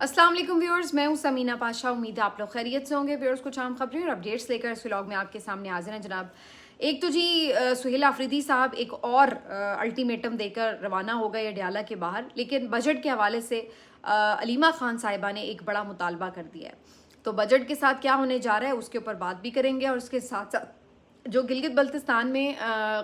अस्सलाम वालेकुम व्यूअर्स, मैं हूं समीना पाशा। उम्मीद है आप लोग खैरियत से होंगे। व्यूअर्स, कुछ आम खबरें और अपडेट्स लेकर इस व्लॉग में आपके सामने हाजिर हैं जनाब। एक तो जी सुहेल आफरीदी साहब एक और अल्टीमेटम देकर रवाना हो गए अडयाला के बाहर, लेकिन बजट के हवाले से अलीमा खान साहिबा ने एक बड़ा मुतालबा कर दिया है। तो बजट के साथ क्या होने जा रहा है उसके ऊपर बात भी करेंगे, और उसके साथ साथ जो गिलगित बल्तिस्तान में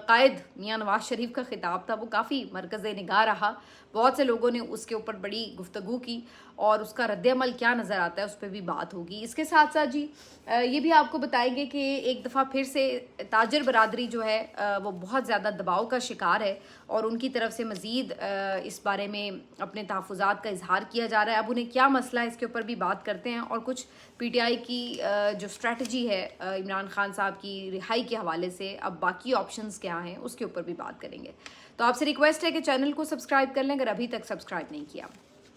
कायद मियाँ नवाज शरीफ का खिताब था वो काफ़ी मरकज़ निगाह रहा। बहुत से लोगों ने उसके ऊपर बड़ी गुफ्तगू की और उसका रद्द-ए-अमल क्या नज़र आता है उस पर भी बात होगी। इसके साथ साथ जी ये भी आपको बताएंगे कि एक दफ़ा फिर से ताजर बरादरी जो है वो बहुत ज़्यादा दबाव का शिकार है और उनकी तरफ से मज़ीद इस बारे में अपने तहफ़्फ़ुज़ात का इजहार किया जा रहा है। अब उन्हें क्या मसला है इसके ऊपर भी बात करते हैं, और कुछ PTI की जो स्ट्रेटजी है इमरान खान साहब की रिहाई के हवाले से अब बाकी ऑप्शंस क्या हैं उसके ऊपर भी बात करेंगे। तो आपसे रिक्वेस्ट है कि चैनल को सब्सक्राइब कर लें अगर अभी तक सब्सक्राइब नहीं किया।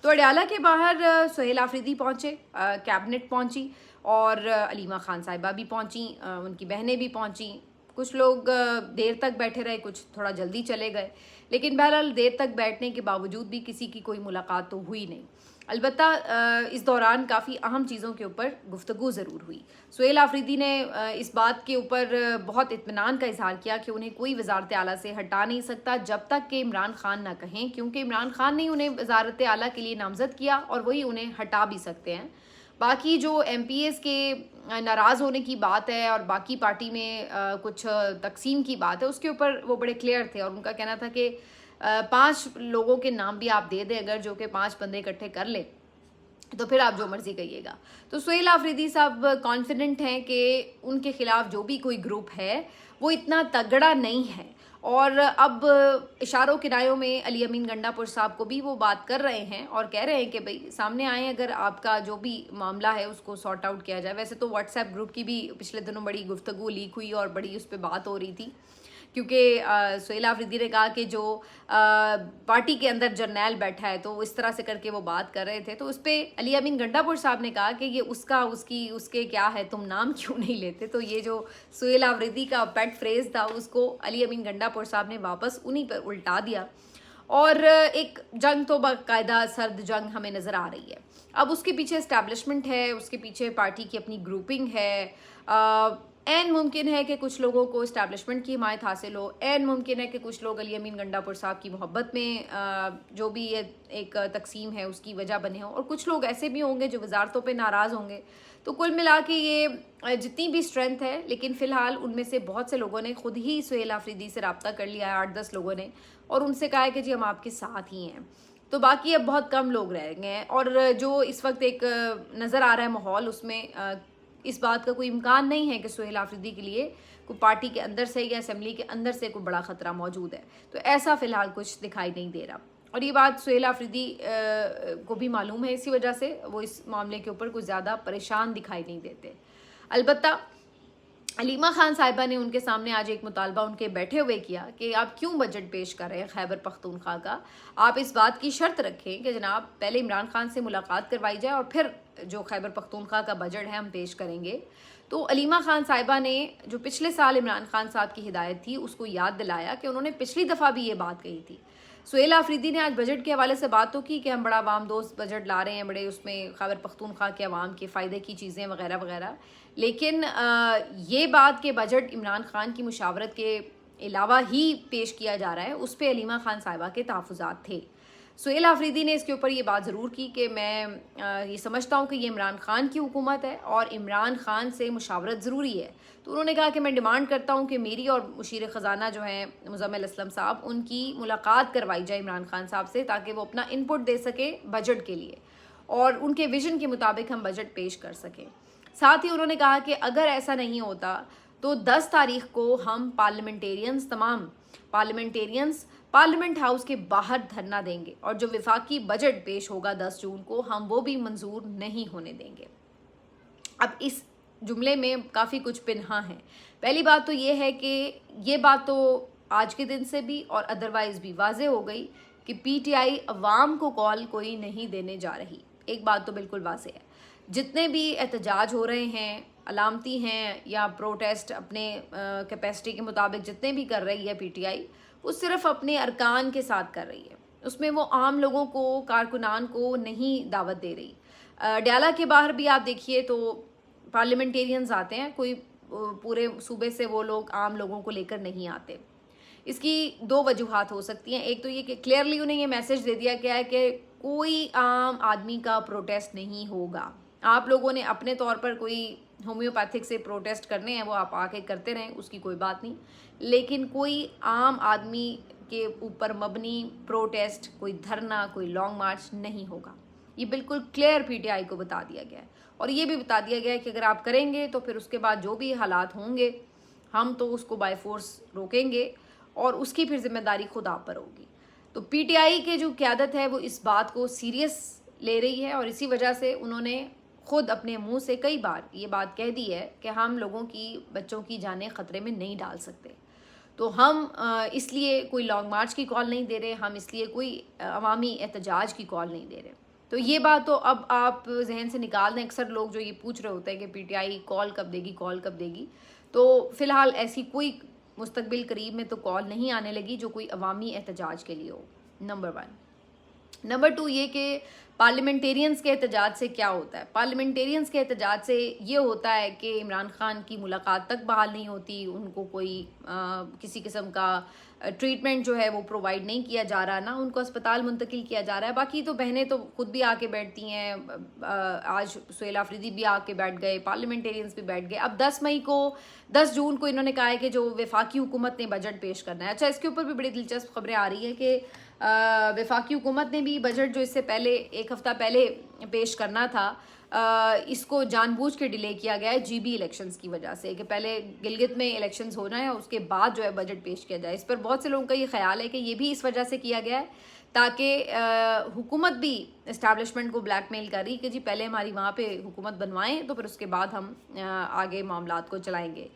तो अडयाला के बाहर सुहेल आफरीदी पहुंचे, कैबिनेट पहुंची और अलीमा खान साहिबा भी पहुंची, उनकी बहनें भी पहुंची। कुछ लोग देर तक बैठे रहे, कुछ थोड़ा जल्दी चले गए, लेकिन बहरहाल देर तक बैठने के बावजूद भी किसी की कोई मुलाकात तो हुई नहीं। अलबत्ता इस दौरान काफ़ी अहम चीज़ों के ऊपर गुफ्तगू ज़रूर हुई। सुहेल आफरीदी ने इस बात के ऊपर बहुत इत्मीनान का इजहार किया कि उन्हें कोई वज़ारत आला से हटा नहीं सकता जब तक कि इमरान खान ना कहें, क्योंकि इमरान खान ने उन्हें वज़ारत आला के लिए नामज़द किया और वही उन्हें हटा भी सकते हैं। बाकी जो MPs के नाराज़ होने की बात है और बाकी पार्टी में कुछ तकसीम की बात है, उसके ऊपर वो बड़े क्लियर थे और उनका कहना था कि 5 लोगों के नाम भी आप दे दें अगर, जो कि 5 बंदे इकट्ठे कर ले तो फिर आप जो मर्जी कहिएगा। तो सुहेल आफरीदी साहब कॉन्फिडेंट हैं कि उनके खिलाफ जो भी कोई ग्रुप है वो इतना तगड़ा नहीं है, और अब इशारों किनायों में अली अमीन गंडापुर साहब को भी वो बात कर रहे हैं और कह रहे हैं कि भाई सामने आए, अगर आपका जो भी मामला है उसको सॉर्ट आउट किया जाए। वैसे तो व्हाट्सएप ग्रुप की भी पिछले दिनों बड़ी गुफ्तगू लीक हुई और बड़ी उस पर बात हो रही थी, क्योंकि सुहेल आफरीदी ने कहा कि जो पार्टी के अंदर जर्नैल बैठा है तो इस तरह से करके वो बात कर रहे थे। तो उस पर अली अमीन गंडापुर साहब ने कहा कि ये उसका उसकी उसके क्या है, तुम नाम क्यों नहीं लेते। तो ये जो सुहेल आफरीदी का पेट फ्रेज था उसको अली अमीन गंडापुर साहब ने वापस उन्हीं पर उल्टा दिया, और एक जंग तो बाकायदा सर्द जंग हमें नज़र आ रही है। अब उसके पीछे इस्टेब्लिशमेंट है, उसके पीछे पार्टी की अपनी ग्रुपिंग है। एन मुमकिन है कि कुछ लोगों को इस्टेब्लिशमेंट की हिमायत हासिल हो, एन मुमकिन है कि कुछ लोग अली अमीन गंडापुर साहब की मोहब्बत में जो भी ये एक तकसीम है उसकी वजह बने हों, और कुछ लोग ऐसे भी होंगे जो वजारतों पे नाराज़ होंगे। तो कुल मिला के ये जितनी भी स्ट्रेंथ है, लेकिन फ़िलहाल उनमें से बहुत से लोगों ने खुद ही सुहेल आफरीदी से रब्ता कर लिया है, 8-10 लोगों ने, और उनसे कहा है कि जी हम आपके साथ ही हैं। तो बाकी अब बहुत कम लोग रह गए हैं, और जो इस वक्त एक नज़र आ रहा है माहौल, उसमें इस बात का कोई इम्कान नहीं है कि सुहेल आफरीदी के लिए कोई पार्टी के अंदर से या असेंबली के अंदर से कोई बड़ा ख़तरा मौजूद है। तो ऐसा फ़िलहाल कुछ दिखाई नहीं दे रहा, और ये बात सुहेल आफरीदी को भी मालूम है, इसी वजह से वो इस मामले के ऊपर कुछ ज़्यादा परेशान दिखाई नहीं देते। अलबत्ता अलीमा खान साहिबा ने उनके सामने आज एक मुतालबा उनके बैठे हुए किया कि आप क्यों बजट पेश कर रहे हैं खैबर पख्तूनख्वा का। आप इस बात की शर्त रखें कि जनाब पहले इमरान खान से मुलाकात करवाई जाए और फिर जो खैबर पख्तूनख्वा का बजट है हम पेश करेंगे। तो अलीमा खान साहिबा ने जो पिछले साल इमरान खान साहब की हिदायत थी उसको याद दिलाया कि उन्होंने पिछली दफ़ा भी ये बात कही थी। सुहेल आफरीदी ने आज बजट के हवाले से बात तो की कि हम बड़ा अवाम दोस्त बजट ला रहे हैं, बड़े उसमें खैबर पख्तूनख्वा के अवाम के फ़ायदे की चीज़ें वगैरह वगैरह, लेकिन ये बात कि बजट इमरान खान की मुशावरत के अलावा ही पेश किया जा रहा है, उस पर अलीमा खान साहिबा के तहफ़्फ़ुज़ात थे। सुहेल आफरीदी ने इसके ऊपर ये बात ज़रूर की कि मैं ये समझता हूँ कि ये इमरान खान की हुकूमत है और इमरान खान से मुशावरत ज़रूरी है। तो उन्होंने कहा कि मैं डिमांड करता हूँ कि मेरी और मुशीर ख़ज़ाना जो हैं मुज़म्मिल असलम साहब, उनकी मुलाकात करवाई जाए इमरान खान साहब से, ताकि वो अपना इनपुट दे सके बजट के लिए और उनके विजन के मुताबिक हम बजट पेश कर सकें। साथ ही उन्होंने कहा कि अगर ऐसा नहीं होता तो 10 तारीख को हम तमाम पार्लियामेंटेरियंस पार्लियामेंट हाउस के बाहर धरना देंगे, और जो विफाकी बजट पेश होगा 10 जून को, हम वो भी मंजूर नहीं होने देंगे। अब इस जुमले में काफ़ी कुछ पिन्हा है। पहली बात तो ये है कि ये बात तो आज के दिन से भी और अदरवाइज़ भी वाज़ेह हो गई कि PTI अवाम को कॉल कोई नहीं देने जा रही। एक बात तो बिल्कुल वाज़ेह है, जितने भी एहतजाज हो रहे हैं, अलामती हैं या प्रोटेस्ट अपने कैपेसिटी के मुताबिक जितने भी कर रही है PTI, वो सिर्फ अपने अरकान के साथ कर रही है। उसमें वो आम लोगों को, कारकुनान को नहीं दावत दे रही। डयाला के बाहर भी आप देखिए तो पार्लियामेंटेरियंस आते हैं, कोई पूरे सूबे से वो लोग आम लोगों को लेकर नहीं आते। इसकी दो वजूहात हो सकती हैं। एक तो ये कि क्लियरली उन्हें ये मैसेज दे दिया गया है कि कोई आम आदमी का प्रोटेस्ट नहीं होगा। आप लोगों ने अपने तौर पर कोई होम्योपैथिक से प्रोटेस्ट करने हैं, वो आप आके करते रहें, उसकी कोई बात नहीं, लेकिन कोई आम आदमी के ऊपर मबनी प्रोटेस्ट, कोई धरना, कोई लॉन्ग मार्च नहीं होगा। ये बिल्कुल क्लियर पीटीआई को बता दिया गया है। और ये भी बता दिया गया है कि अगर आप करेंगे तो फिर उसके बाद जो भी हालात होंगे हम तो उसको बाय फोर्स रोकेंगे और उसकी फिर जिम्मेदारी खुद आप पर होगी। तो पीटीआई के जो क़यादत है वो इस बात को सीरियस ले रही है और इसी वजह से उन्होंने खुद अपने मुंह से कई बार ये बात कह दी है कि हम लोगों की, बच्चों की जानें ख़तरे में नहीं डाल सकते। तो हम इसलिए कोई लॉन्ग मार्च की कॉल नहीं दे रहे, हम इसलिए कोई अवामी एहतजाज की कॉल नहीं दे रहे। तो ये बात तो अब आप जहन से निकाल दें। अक्सर लोग जो ये पूछ रहे होते हैं कि पीटीआई कॉल कब देगी, कॉल कब देगी, तो फ़िलहाल ऐसी कोई मुस्तकबिल करीब में तो कॉल नहीं आने लगी जो कोई अवामी एहतजाज के लिए हो, नंबर 1। नंबर 2 ये कि पार्लियामेंटेरियंस के एहतजाज से क्या होता है। पार्लियामेंटेरियंस के एहतजाज से ये होता है कि इमरान खान की मुलाकात तक बहाल नहीं होती, उनको कोई किसी किस्म का ट्रीटमेंट जो है वो प्रोवाइड नहीं किया जा रहा, ना उनको अस्पताल मुंतकिल किया जा रहा है। बाकी तो बहनें तो खुद भी आके बैठती हैं, आज सुहेला अफरीदी भी आके बैठ गए, पार्लियामेंटेरियंस भी बैठ गए। अब 10 जून को इन्होंने कहा है कि जो वफाकी हुकूमत ने बजट पेश करना है। अच्छा, इसके ऊपर भी बड़ी दिलचस्प खबरें आ रही हैं कि वफाकी हुकूमत ने भी बजट जो इससे पहले एक हफ़्ता पहले पेश करना था, इसको जानबूझ के डिले किया गया है जीबी इलेक्शंस की वजह से, कि पहले गिलगित में इलेक्शंस हो जाएं और उसके बाद जो है बजट पेश किया जाए। इस पर बहुत से लोगों का ये ख्याल है कि ये भी इस वजह से किया गया है ताकि हुकूमत भी इस्टेब्लिशमेंट को ब्लैकमेल कर रही कि जी पहले हमारी वहाँ पे हुकूमत बनवाएं तो फिर उसके बाद हम आगे मामलात को चलाएंगे।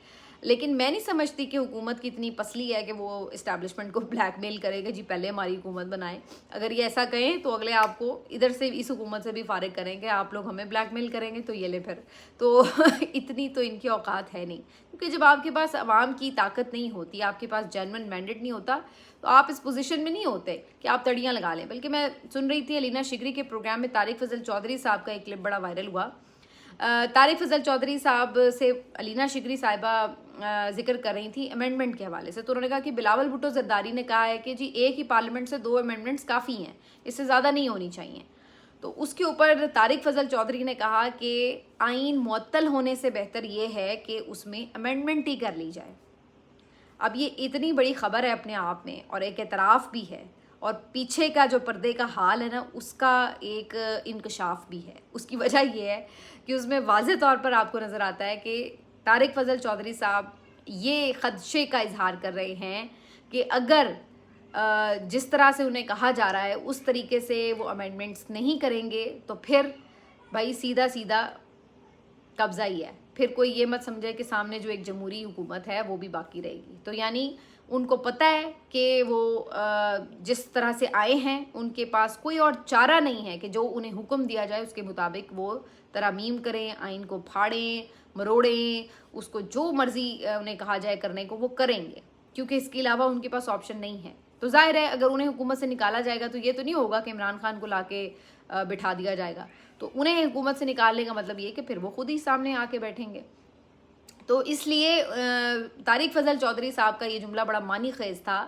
लेकिन मैं नहीं समझती कि हुकूमत की इतनी पसली है कि वो इस्टेब्लिशमेंट को ब्लैकमेल करेगा जी पहले हमारी हुकूमत बनाएं। अगर ये ऐसा कहें तो अगले आपको इधर से, इस हुकूमत से भी फारिग करेंगे, आप लोग हमें ब्लैकमेल करेंगे तो ये ले फिर तो इतनी तो इनकी औकात है नहीं, क्योंकि जब आपके पास आवाम की ताकत नहीं होती, आपके पास जेन्युइन मैंडेट नहीं होता, तो आप इस पोजीशन में नहीं होते कि आप तड़ियाँ लगा लें। बल्कि मैं सुन रही थी अलीना शिकरी के प्रोग्राम में तारिक फजल चौधरी साहब का एक क्लिप बड़ा वायरल हुआ। तारिक फजल चौधरी साहब से अलीना शिकरी साहिबा जिक्र कर रही थी अमेंडमेंट के हवाले से, तो उन्होंने कहा कि बिलावल भुट्टो जरदारी ने कहा है कि जी एक ही पार्लियामेंट से 2 अमेंडमेंट्स काफ़ी हैं, इससे ज़्यादा नहीं होनी चाहिए। तो उसके ऊपर तारिक फजल चौधरी ने कहा कि आइन मुअत्तल होने से बेहतर ये है कि उसमें अमेंडमेंट ही कर ली जाए। अब ये इतनी बड़ी खबर है अपने आप में और एक एतराफ़ भी है, और पीछे का जो पर्दे का हाल है ना उसका एक इंकशाफ भी है। उसकी वजह ये है कि उसमें वाज़े तौर पर आपको नज़र आता है कि तारिक फजल चौधरी साहब ये ख़दशे का इजहार कर रहे हैं कि अगर जिस तरह से उन्हें कहा जा रहा है उस तरीके से वो अमेंडमेंट्स नहीं करेंगे तो फिर भाई सीधा सीधा कब्ज़ा ही है। फिर कोई ये मत समझे कि सामने जो एक जमहूरी हुकूमत है वो भी बाकी रहेगी। तो यानी उनको पता है कि वो जिस तरह से आए हैं उनके पास कोई और चारा नहीं है कि जो उन्हें हुक्म दिया जाए उसके मुताबिक वो तरमीम करें, आइन को फाड़ें, मरोड़ें, उसको जो मर्ज़ी उन्हें कहा जाए करने को वो करेंगे, क्योंकि इसके अलावा उनके पास ऑप्शन नहीं है। तो जाहिर है अगर उन्हें हुकूमत से निकाला जाएगा तो ये तो नहीं होगा कि इमरान खान को लाके बिठा दिया जाएगा। तो उन्हें हुकूमत से निकालने का मतलब ये कि फिर वो खुद ही सामने आके बैठेंगे। तो इसलिए तारिक फजल चौधरी साहब का ये जुमला बड़ा मानी खेज था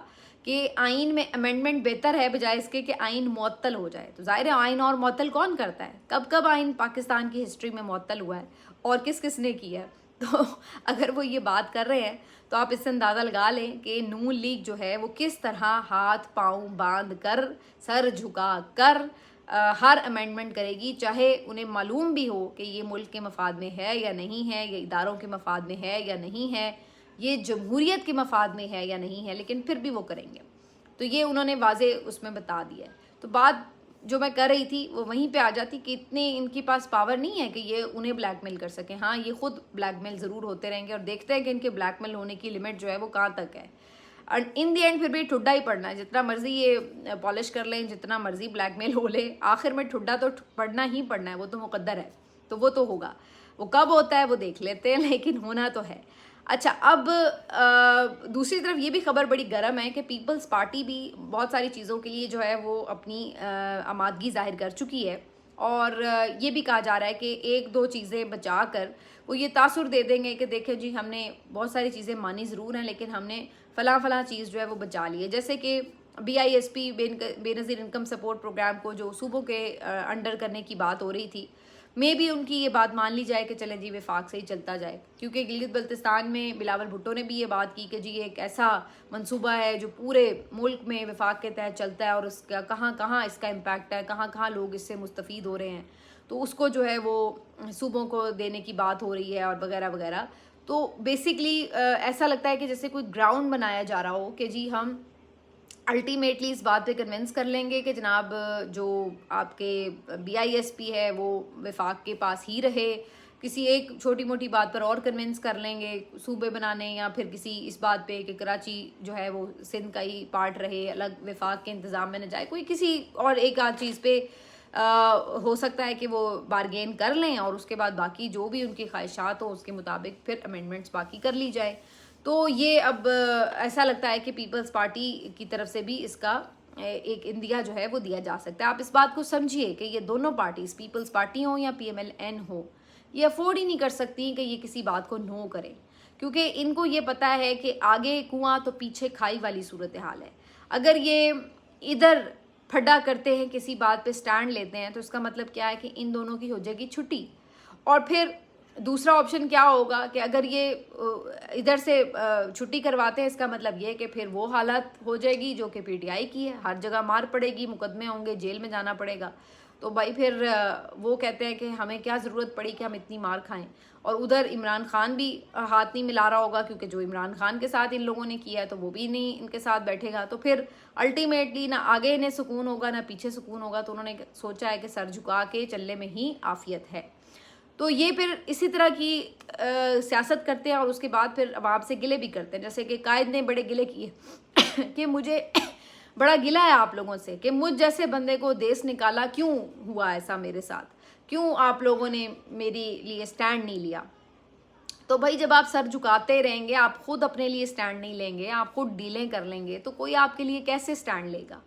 कि आइन में अमेंडमेंट बेहतर है बजाय इसके कि आइन मुअत्तल हो जाए। तो जाहिर है आइन और मुअत्तल कौन करता है, कब कब आइन पाकिस्तान की हिस्ट्री में मुअत्तल हुआ है और किस किस ने किया है। तो अगर वो ये बात कर रहे हैं तो आप इससे अंदाज़ा लगा लें कि नून लीग जो है वो किस तरह हाथ पाँव बांध कर, सर झुका कर हर अमेंडमेंट करेगी, चाहे उन्हें मालूम भी हो कि ये मुल्क के मफाद में है या नहीं है, ये इदारों के मफाद में है या नहीं है, ये जमहूरियत के मफाद में है या नहीं है, लेकिन फिर भी वो करेंगे। तो ये उन्होंने वाजे उसमें बता दिया है। तो बात जो मैं कर रही थी वो वहीं पे आ जाती कि इतने इनके पास पावर नहीं है कि ये उन्हें ब्लैकमेल कर सकें। हाँ, ये खुद ब्लैकमेल ज़रूर होते रहेंगे और देखते हैं कि इनके ब्लैकमेल होने की लिमिट जो है वो कहाँ तक है। और इन दी एंड फिर भी ठुड्डा ही पड़ना है, जितना मर्जी ये पॉलिश कर लें, जितना मर्जी ब्लैकमेल हो ले, आखिर में ठुड्डा तो पड़ना ही पड़ना है। वो तो मुकद्दर है, तो वो तो होगा। वो कब होता है वो देख लेते हैं, लेकिन होना तो है। अच्छा, अब दूसरी तरफ ये भी खबर बड़ी गर्म है कि पीपल्स पार्टी भी बहुत सारी चीज़ों के लिए जो है वो अपनी आमादगी जाहिर कर चुकी है, और ये भी कहा जा रहा है कि एक दो चीज़ें बचा कर वो ये तासुर दे देंगे कि देखें जी, हमने बहुत सारी चीज़ें मानी ज़रूर हैं लेकिन हमने फ़लाँ फ़लाँ चीज़ जो है वो बचा ली है। जैसे कि BISP Benazir income support programme को जो सूबों के अंडर करने की बात हो रही थी, मे भी उनकी ये बात मान ली जाए कि चलें जी वफाक से ही चलता जाए, क्योंकि गिलगित बल्तिस्तान में बिलावल भुट्टो ने भी ये बात की कि जी एक ऐसा मंसूबा है जो पूरे मुल्क में वफाक के तहत चलता है और उसका कहाँ कहाँ इसका इम्पैक्ट है, कहाँ कहाँ लोग इससे मुस्तफ़ीद हो रहे हैं, तो उसको जो है वो सूबों को देने की बात हो रही है और वगैरह वगैरह। तो बेसिकली ऐसा लगता है कि जैसे कोई ग्राउंड बनाया जा रहा हो कि जी हम अल्टीमेटली इस बात पे कन्विंस कर लेंगे कि जनाब जो आपके BISP है वो वफाक के पास ही रहे, किसी एक छोटी मोटी बात पर और कन्विंस कर लेंगे सूबे बनाने, या फिर किसी इस बात पे कि कराची जो है वो सिंध का ही पार्ट रहे, अलग वफाक के इंतज़ाम में न जाए, कोई किसी और एक आध चीज़ पे हो सकता है कि वो बारगेन कर लें और उसके बाद बाकी जो भी उनकी ख्वाहिशात हो उसके मुताबिक फिर अमेंडमेंट्स बाकी कर ली जाए। तो ये अब ऐसा लगता है कि पीपल्स पार्टी की तरफ से भी इसका एक इंदिया जो है वो दिया जा सकता है। आप इस बात को समझिए कि ये दोनों पार्टीज, पीपल्स पार्टी हो या PMLN हो, ये अफोर्ड ही नहीं कर सकती कि ये किसी बात को नो करें, क्योंकि इनको ये पता है कि आगे कुआं तो पीछे खाई वाली सूरत हाल है। अगर ये इधर फड्डा करते हैं, किसी बात पे स्टैंड लेते हैं, तो इसका मतलब क्या है कि इन दोनों की हो जाएगी छुट्टी। और फिर दूसरा ऑप्शन क्या होगा कि अगर ये इधर से छुट्टी करवाते हैं, इसका मतलब ये है कि फिर वो हालत हो जाएगी जो कि PTI की है, हर जगह मार पड़ेगी, मुकदमे होंगे, जेल में जाना पड़ेगा। तो भाई फिर वो कहते हैं कि हमें क्या ज़रूरत पड़ी कि हम इतनी मार खाएं। और उधर इमरान खान भी हाथ नहीं मिला रहा होगा, क्योंकि जो इमरान खान के साथ इन लोगों ने किया है तो वो भी नहीं इनके साथ बैठेगा। तो फिर अल्टीमेटली ना आगे इन्हें सुकून होगा ना पीछे सुकून होगा। तो उन्होंने सोचा है कि सर झुका के चलने में ही आफियत है। तो ये फिर इसी तरह की सियासत करते हैं और उसके बाद फिर अवाम से गिले भी करते हैं। जैसे कि कायद ने बड़े गिले किए कि मुझे बड़ा गिला है आप लोगों से कि मुझ जैसे बंदे को देश निकाला, क्यों हुआ ऐसा मेरे साथ, क्यों आप लोगों ने मेरे लिए स्टैंड नहीं लिया। तो भाई जब आप सर झुकाते रहेंगे, आप खुद अपने लिए स्टैंड नहीं लेंगे, आप खुद डीलें कर लेंगे, तो कोई आपके लिए कैसे स्टैंड लेगा।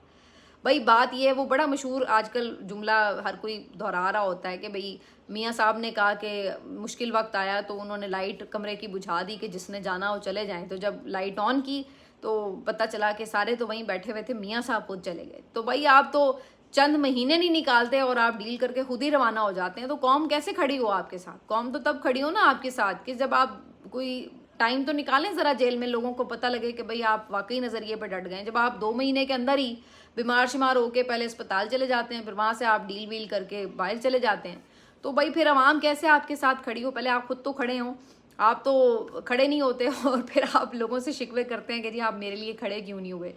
भाई बात ये है, वो बड़ा मशहूर आजकल जुमला हर कोई दोहरा रहा होता है कि भाई मियाँ साहब ने कहा कि मुश्किल वक्त आया तो उन्होंने लाइट कमरे की बुझा दी कि जिसने जाना हो चले जाएं। तो जब लाइट ऑन की तो पता चला कि सारे तो वहीं बैठे हुए थे, मियाँ साहब खुद चले गए। तो भाई आप तो चंद महीने नहीं निकालते और आप डील करके खुद ही रवाना हो जाते हैं। तो कौम कैसे खड़ी हो आपके साथ? कौम तो तब खड़ी हो ना आपके साथ कि जब आप कोई टाइम तो निकालें ज़रा जेल में, लोगों को पता लगे कि भाई आप वाकई नज़रिए पर डट गए। जब आप 2 महीने के अंदर ही बीमार शिमार होके पहले अस्पताल चले जाते हैं, फिर वहाँ से आप डील वील करके बाहर चले जाते हैं, तो भाई फिर आवाम कैसे आपके साथ खड़ी हो? पहले आप खुद तो खड़े हों। आप तो खड़े नहीं होते और फिर आप लोगों से शिकवे करते हैं कि जी आप मेरे लिए खड़े क्यों नहीं हुए।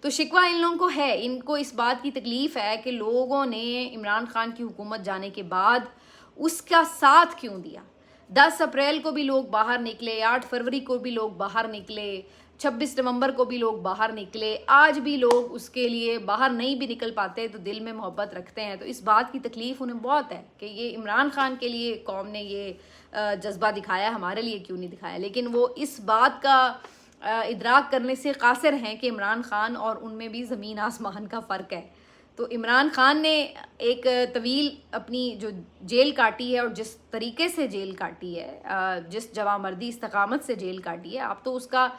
तो शिकवा इन लोगों को है, इनको इस बात की तकलीफ है कि लोगों ने इमरान खान की हुकूमत जाने के बाद उसका साथ क्यों दिया। 10 अप्रैल को भी लोग बाहर निकले, 8 फरवरी को भी लोग बाहर निकले, 26 नवंबर को भी लोग बाहर निकले, आज भी लोग उसके लिए बाहर नहीं भी निकल पाते तो दिल में मोहब्बत रखते हैं। तो इस बात की तकलीफ़ उन्हें बहुत है कि ये इमरान खान के लिए कौम ने ये जज्बा दिखाया, हमारे लिए क्यों नहीं दिखाया। लेकिन वो इस बात का इदराक करने से कासिर हैं कि इमरान खान और उनमें भी ज़मीन आसमान का फ़र्क है। तो इमरान खान ने एक तवील अपनी जो जेल काटी है और जिस तरीके से जेल काटी है, जिस जवामर्दी इस्तकामत से जेल काटी है, आप तो उसका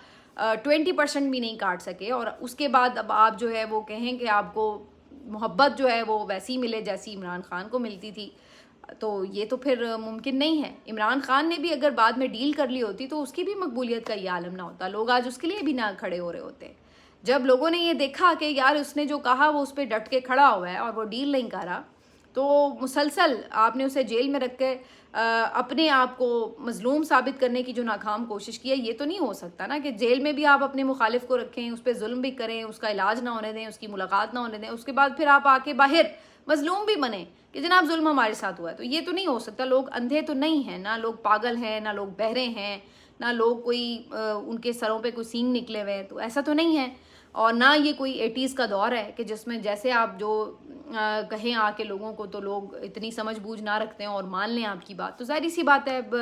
20% भी नहीं काट सके। और उसके बाद अब आप जो है वो कहें कि आपको मोहब्बत जो है वो वैसी मिले जैसी इमरान खान को मिलती थी, तो ये तो फिर मुमकिन नहीं है। इमरान खान ने भी अगर बाद में डील कर ली होती तो उसकी भी मकबूलियत का ये आलम ना होता, लोग आज उसके लिए भी ना खड़े हो रहे होते। जब लोगों ने ये देखा कि यार उसने जो कहा वो उस पर डट के खड़ा हुआ है और वो डील नहीं करा, तो मुसलसल आपने उसे जेल में रख के अपने आप को मजलूम साबित करने की जो नाकाम कोशिश की है। ये तो नहीं हो सकता ना कि जेल में भी आप अपने मुखालिफ को रखें, उस पर जुल्म भी करें, उसका इलाज ना होने दें, उसकी मुलाकात ना होने दें, उसके बाद फिर आप आके बाहर मजलूम भी बने कि जनाब जुल्म हमारे साथ हुआ है। तो ये तो नहीं हो सकता। लोग अंधे तो नहीं हैं, ना लोग पागल हैं, ना लोग बहरे हैं, ना लोग कोई उनके सरों पे कोई सींग निकले हुए हैं, तो ऐसा तो नहीं है। और ना ये कोई 80s का दौर है कि जिसमें जैसे आप जो कहें आके लोगों को तो लोग इतनी समझ बूझ ना रखते हैं और मान लें आपकी बात, तो ज़ाहिर सी बात है अब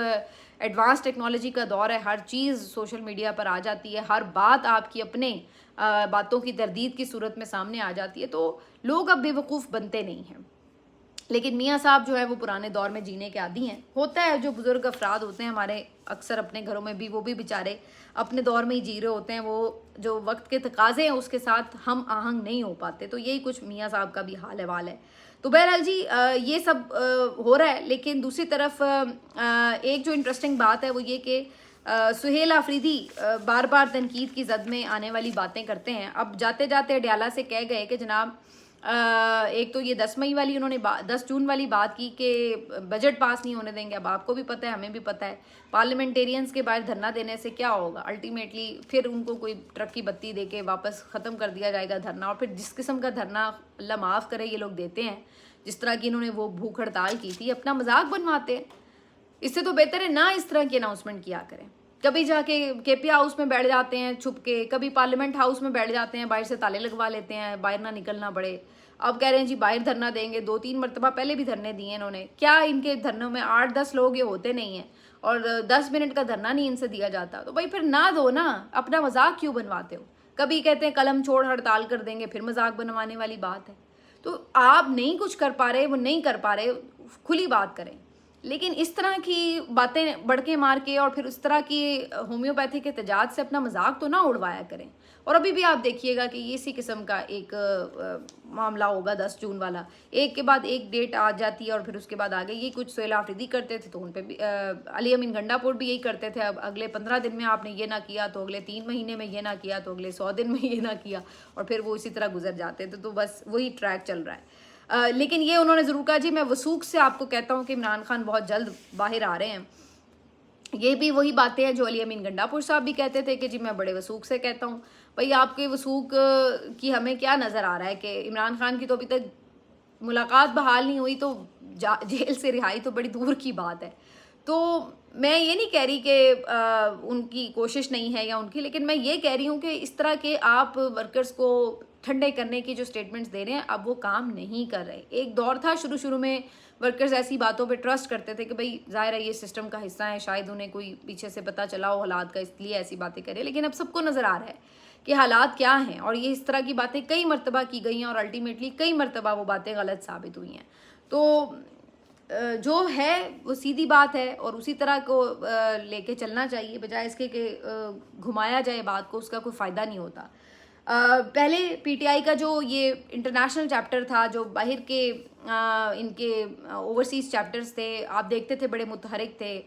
एडवांस टेक्नोलॉजी का दौर है, हर चीज़ सोशल मीडिया पर आ जाती है, हर बात आपकी अपने बातों की तरदीद की सूरत में सामने आ जाती है, तो लोग अब बेवकूफ़ बनते नहीं हैं। लेकिन मियाँ साहब जो है वो पुराने दौर में जीने के आदी हैं। होता है जो बुज़ुर्ग अफराद होते हैं हमारे अक्सर अपने घरों में भी, वो भी बेचारे अपने दौर में ही जी रहे होते हैं, वो जो वक्त के तकाजे हैं उसके साथ हम आहंग नहीं हो पाते, तो यही कुछ मियाँ साहब का भी हाल हवाल है। तो बहरहाल जी ये सब हो रहा है, लेकिन दूसरी तरफ एक जो इंटरेस्टिंग बात है वो ये कि सुहेल आफरीदी बार बार तनकीद की जद में आने वाली बातें करते हैं। अब जाते जाते अडयाला से कह गए कि जनाब एक तो ये 10 मई वाली उन्होंने 10 जून वाली बात की कि बजट पास नहीं होने देंगे। अब आपको भी पता है, हमें भी पता है, पार्लियामेंटेरियंस के बाहर धरना देने से क्या होगा, अल्टीमेटली फिर उनको कोई ट्रक की बत्ती दे के वापस ख़त्म कर दिया जाएगा धरना। और फिर जिस किस्म का धरना अल्लाह माफ़ करे ये लोग देते हैं, जिस तरह की इन्होंने वो भूख हड़ताल की थी, अपना मजाक बनवाते हैं। इससे तो बेहतर है ना इस तरह की अनाउंसमेंट किया करें। कभी जाके केपी हाउस में बैठ जाते हैं छुप के, कभी पार्लियामेंट हाउस में बैठ जाते हैं, बाहर से ताले लगवा लेते हैं, बाहर ना निकलना पड़े। अब कह रहे हैं जी बाहर धरना देंगे, 2-3 मरतबा पहले भी धरने दिए इन्होंने। क्या इनके धरनों में 8-10 लोग ये होते नहीं हैं और 10 मिनट का धरना नहीं इनसे दिया जाता, तो भाई फिर ना दो ना, अपना मजाक क्यों बनवाते हो। कभी कहते हैं कलम छोड़ हड़ताल कर देंगे, फिर मजाक बनवाने वाली बात है। तो आप नहीं कुछ कर पा रहे, वो नहीं कर पा रहे, खुली बात करें। लेकिन इस तरह की बातें बढ़के मार के और फिर उस तरह की होम्योपैथी के तजाद से अपना मजाक तो ना उड़वाया करें। और अभी भी आप देखिएगा कि ये इसी किस्म का एक मामला होगा 10 जून वाला, एक के बाद एक डेट आ जाती है और फिर उसके बाद आगे ये कुछ सुहेल आफरीदी करते थे तो उन पर भी अली अमीन गंडापुर भी यही करते थे। अब अगले 15 दिन में आपने ये ना किया तो अगले 3 महीने में ये ना किया तो अगले 100 दिन में ये ना किया, और फिर वो इसी तरह गुजर जाते थे। तो बस वही ट्रैक चल रहा है। लेकिन ये उन्होंने ज़रूर कहा जी, मैं वसूख से आपको कहता हूँ कि इमरान खान बहुत जल्द बाहर आ रहे हैं। ये भी वही बातें हैं जो अली अमीन गंडापुर साहब भी कहते थे कि जी मैं बड़े वसूख से कहता हूँ। भाई आपके वसूख की हमें क्या नज़र आ रहा है कि इमरान खान की तो अभी तक मुलाकात बहाल नहीं हुई, तो जेल से रिहाई तो बड़ी दूर की बात है। तो मैं ये नहीं कह रही कि उनकी कोशिश नहीं है या उनकी, लेकिन मैं ये कह रही हूँ कि इस तरह के आप वर्कर्स को ठंडे करने की जो स्टेटमेंट्स दे रहे हैं अब वो काम नहीं कर रहे। एक दौर था शुरू में वर्कर्स ऐसी बातों पे ट्रस्ट करते थे कि भाई ज़ाहिर है ये सिस्टम का हिस्सा है, शायद उन्हें कोई पीछे से पता चला हो हालात का, इसलिए ऐसी बातें करे। लेकिन अब सबको नज़र आ रहा है कि हालात क्या हैं, और ये इस तरह की बातें कई मरतबा की गई हैं और अल्टीमेटली कई मरतबा वो बातें गलत साबित हुई हैं। तो जो है वो सीधी बात है और उसी तरह को लेके चलना चाहिए, बजाय इसके कि घुमाया जाए बात को, उसका कोई फ़ायदा नहीं होता। पहले पीटीआई का जो ये इंटरनेशनल चैप्टर था, जो बाहर के इनके ओवरसीज़ चैप्टर्स थे, आप देखते थे बड़े मुतहरिक थे,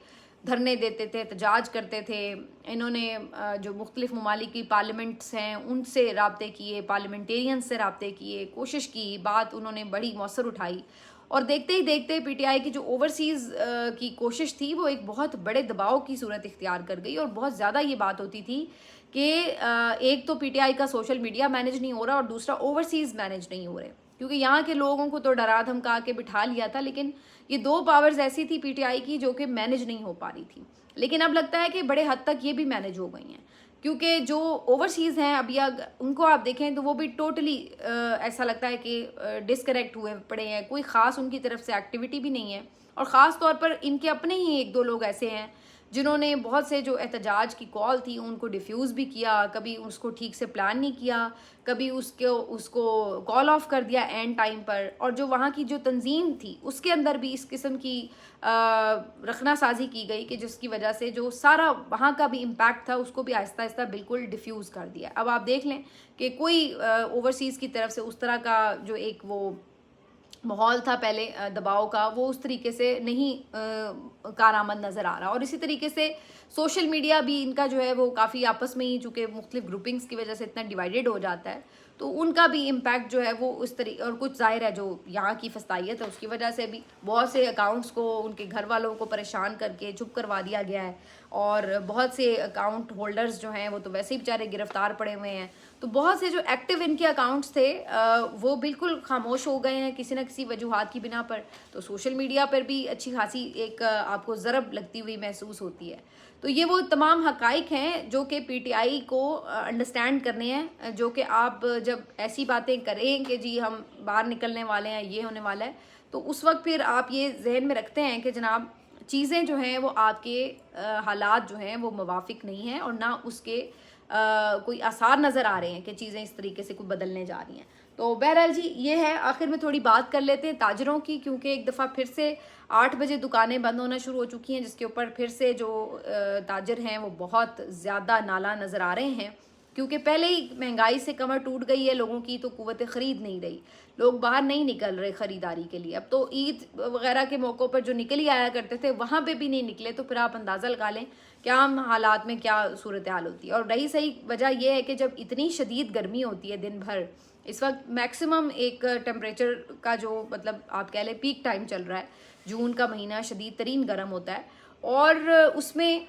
धरने देते थे, एहतजाज करते थे। इन्होंने जो मुख्तलिफ ममालिक की पार्लियामेंट्स हैं उनसे राब्ते किए, पार्लियामेंटेरियन से राब्ते किए, कोशिश की, बात उन्होंने बड़ी मौसर उठाई। और देखते ही देखते पीटीआई की जो ओवरसीज़ की कोशिश थी वो एक बहुत बड़े दबाव की सूरत इख्तियार कर गई। और बहुत ज़्यादा ये बात होती थी कि एक तो पीटीआई का सोशल मीडिया मैनेज नहीं हो रहा और दूसरा ओवरसीज़ मैनेज नहीं हो रहे, क्योंकि यहाँ के लोगों को तो डरा धमका के बिठा लिया था, लेकिन ये 2 पावर्स ऐसी थी पीटीआई की जो कि मैनेज नहीं हो पा रही थी। लेकिन अब लगता है कि बड़े हद तक ये भी मैनेज हो गई हैं, क्योंकि जो ओवरसीज़ हैं अभी उनको आप देखें तो वो भी टोटली ऐसा लगता है कि डिसकनेक्ट हुए पड़े हैं, कोई ख़ास उनकी तरफ से एक्टिविटी भी नहीं है। और ख़ास तौर पर इनके अपने ही 1-2 लोग ऐसे हैं जिन्होंने बहुत से जो एहतजाज की कॉल थी उनको डिफ्यूज़ भी किया, कभी उसको ठीक से प्लान नहीं किया, कभी उसको कॉल ऑफ कर दिया एंड टाइम पर। और जो वहाँ की जो तंजीम थी उसके अंदर भी इस किस्म की रखना साजी की गई कि जिसकी वजह से जो सारा वहाँ का भी इम्पैक्ट था उसको भी आहिस्ता आहिस्ता बिल्कुल डिफ्यूज़ कर दिया। अब आप देख लें कि कोई ओवरसीज़ की तरफ से उस तरह का जो एक वो माहौल था पहले दबाव का, वो उस तरीके से नहीं कारआमद नज़र आ रहा। और इसी तरीके से सोशल मीडिया भी इनका जो है वो काफ़ी आपस में ही, चूँकि मुख्तलिफ ग्रुपिंग्स की वजह से इतना डिवाइडेड हो जाता है, तो उनका भी इम्पैक्ट जो है वो उस तरीके, और कुछ ज़ाहिर है जो यहाँ की फस्तायत है उसकी वजह से भी बहुत से अकाउंट्स को उनके घर वालों को परेशान करके चुप करवा दिया गया है। और बहुत से अकाउंट होल्डर्स जो हैं वो तो वैसे ही बेचारे गिरफ्तार पड़े हुए हैं। तो बहुत से जो एक्टिव इनके अकाउंट्स थे वो बिल्कुल खामोश हो गए हैं किसी न किसी वजूहात की बिना पर। तो सोशल मीडिया पर भी अच्छी खासी एक आपको ज़रब लगती हुई महसूस होती है। तो ये वो तमाम हकाइक हैं जो कि पीटीआई को अंडरस्टैंड करने हैं, जो कि आप जब ऐसी बातें करें कि जी हम बाहर निकलने वाले हैं, ये होने वाला है, तो उस वक्त फिर आप ये जहन में रखते हैं कि जनाब चीज़ें जो हैं वो आपके हालात जो हैं वो मुवाफिक नहीं हैं और ना उसके कोई आसार नज़र आ रहे हैं कि चीज़ें इस तरीके से कोई बदलने जा रही हैं। तो बहरहाल जी ये है। आखिर में थोड़ी बात कर लेते हैं ताजरों की, क्योंकि एक दफ़ा फिर से 8 बजे दुकानें बंद होना शुरू हो चुकी हैं, जिसके ऊपर फिर से जो ताजर हैं वो बहुत ज़्यादा नाला नज़र आ रहे हैं, क्योंकि पहले ही महंगाई से कमर टूट गई है लोगों की, तो कुव्वत ख़रीद नहीं रही, लोग बाहर नहीं निकल रहे ख़रीदारी के लिए। अब तो ईद वगैरह के मौक़ों पर जो निकल ही आया करते थे वहाँ पे भी नहीं निकले, तो फिर आप अंदाज़ा लगा लें क्या हम हालात में क्या सूरत हाल होती है। और रही सही वजह यह है कि जब इतनी शदीद गर्मी होती है दिन भर, इस वक्त मैक्सिमम एक टेम्परेचर का जो मतलब आप कह लें पीक टाइम चल रहा है, जून का महीना शदीद तरीन गर्म होता है, और उसमें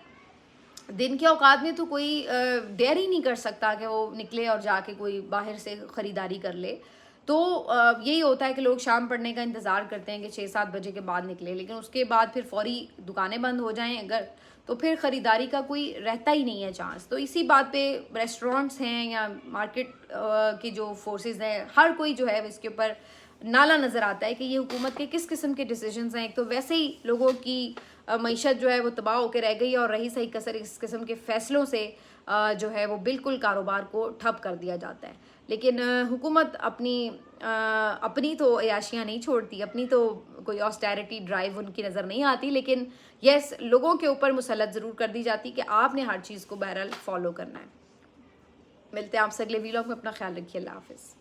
दिन के औकात में तो कोई डेयर ही नहीं कर सकता कि वो निकले और जाके कोई बाहर से ख़रीदारी कर ले। तो यही होता है कि लोग शाम पड़ने का इंतज़ार करते हैं कि 6-7 बजे के बाद निकले, लेकिन उसके बाद फिर फौरी दुकानें बंद हो जाएं अगर, तो फिर ख़रीदारी का कोई रहता ही नहीं है चांस। तो इसी बात पे रेस्टोरेंट्स हैं या मार्केट की जो फोर्सेस हैं, हर कोई जो है इसके ऊपर नाला नज़र आता है कि ये हुकूमत के किस किस्म के डिसीजंस हैं। एक तो वैसे ही लोगों की मईशत जो है वो तबाह होकर रह गई, और रही सही कसर इस किस्म के फ़ैसलों से जो है वो बिल्कुल कारोबार को ठप कर दिया जाता है। लेकिन हुकूमत अपनी तो अयाशियाँ नहीं छोड़ती, अपनी तो कोई ऑस्टेरिटी ड्राइव उनकी नज़र नहीं आती, लेकिन यस लोगों के ऊपर मुसल्लत ज़रूर कर दी जाती कि आपने हर चीज़ को बहरहाल फॉलो करना है। मिलते हैं आपसे अगले वीलॉग में, अपना ख्याल रखिए, अल्लाह हाफ़िज़।